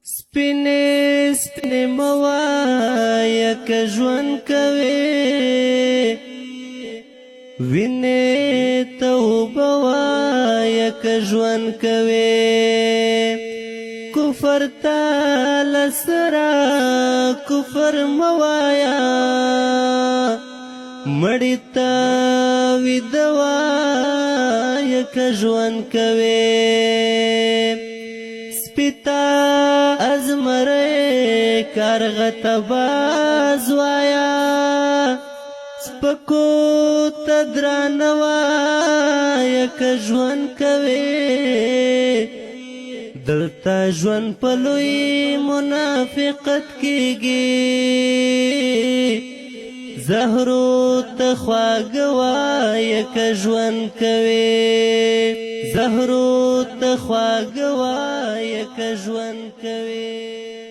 سپینې سپینې موایا که ژوند کوي وینې توبه وایا که ژوند کوي کفر تعالی سره کفر موایا مړی ته ویده وایا که ژوند کوي سپیتا ازمره کارغه ته باز وایا سپکو ته درانه وایا که ژوند کوي دلته ژوند په لوی منافقت کېږي زهرو ته خواږه وایا که ژوند کوي زهرو ته خواږه وایا که ژوند کوي